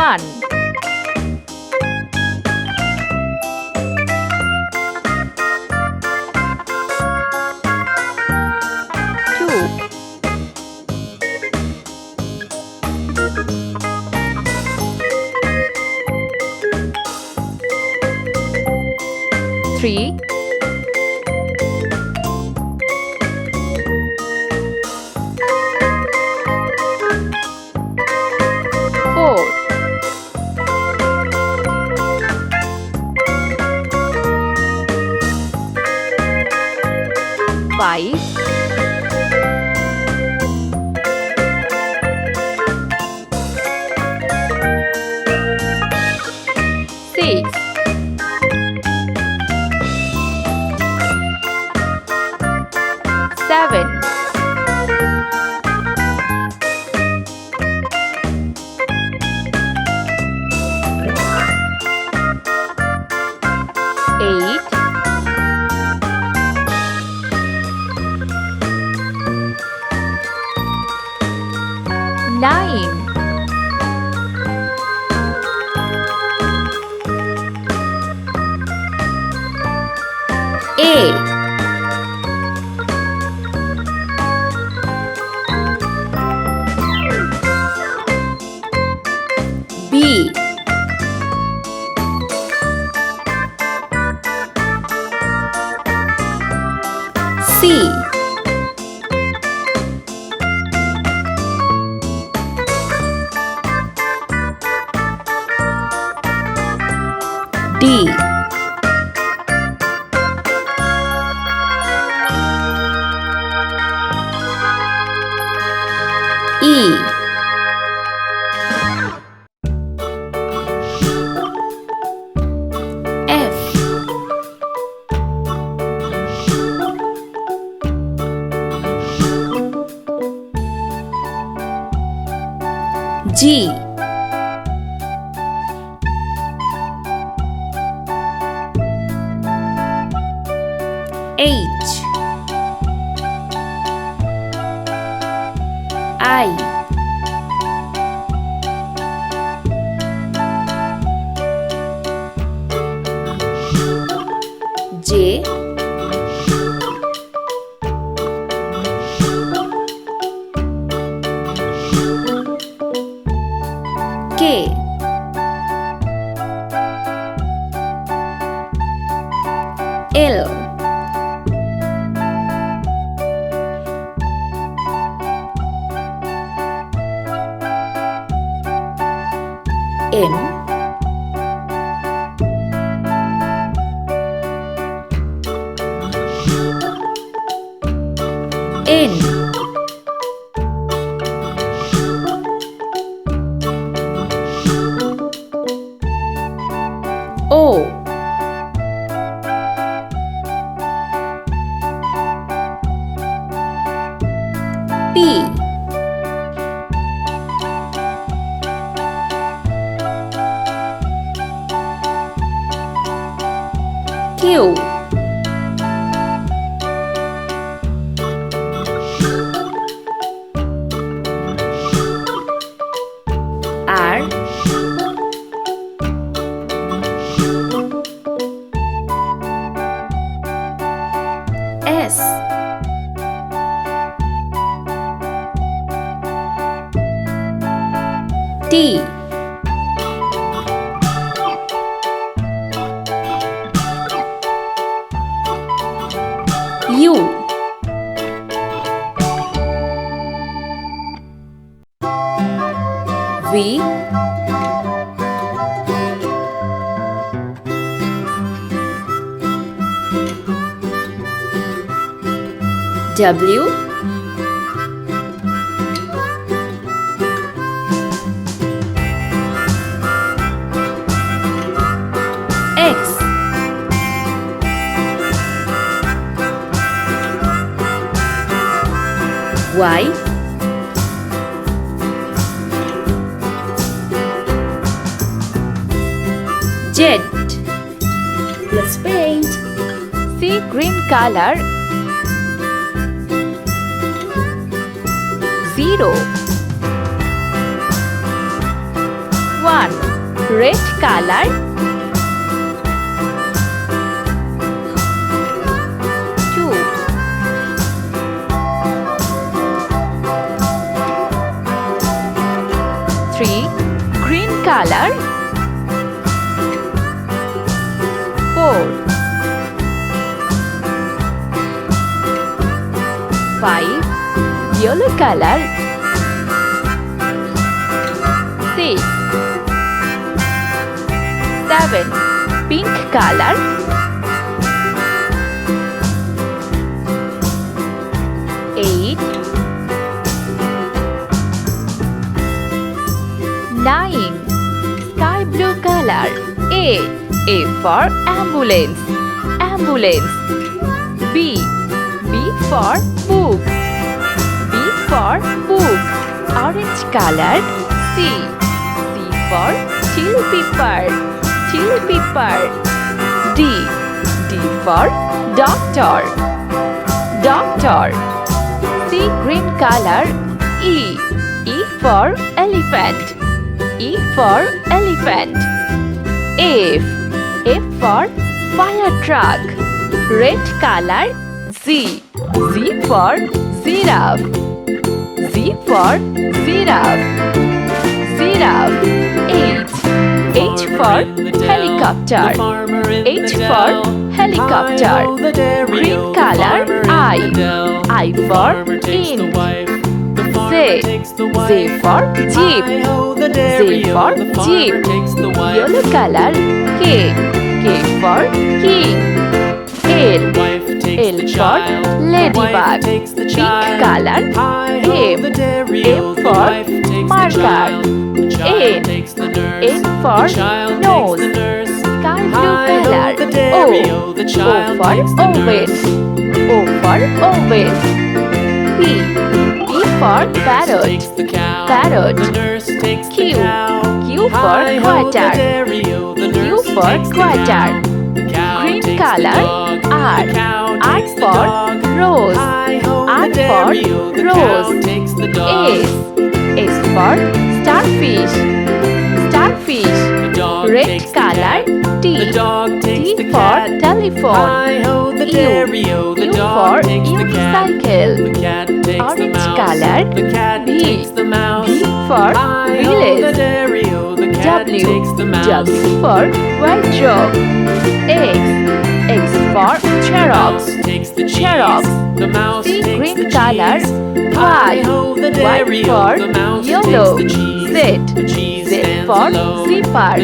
1 2 3 4 5 6 7 8 9 A B C D E F G H I J K L M N O P Q R S T U V W X Y Z. Let's paint. See green color. 0 1 red color. 2. 3. Green color. 4. 5. Yellow color. 6. 7. Pink color. 8. 9. Sky blue color. A for ambulance. Ambulance. B for book. B for book. Orange color. C for chili pepper. Chili pepper. D for doctor. Doctor. C green color. E for elephant. E for elephant. F for fire truck. Red color. Z for giraffe. Z for giraffe. Giraffe. H for helicopter. H for helicopter. Green color. I for ink. Z for jeep. Z for jeep. Yellow color. K for king. L for ladybug. Pink color. M for marker. N for nose. Sky blue color. O for oven. O for oven. P for parrot. Parrot. Q for quarter. Q for quarter. Green color. R for rose. R for rose. S for starfish. Starfish. Red color. T for telephone. U for unicycle. Orange color. V for village. W for wardrobe. X for Xerox. Xerox. C green color. Y for yellow. Z for zipper.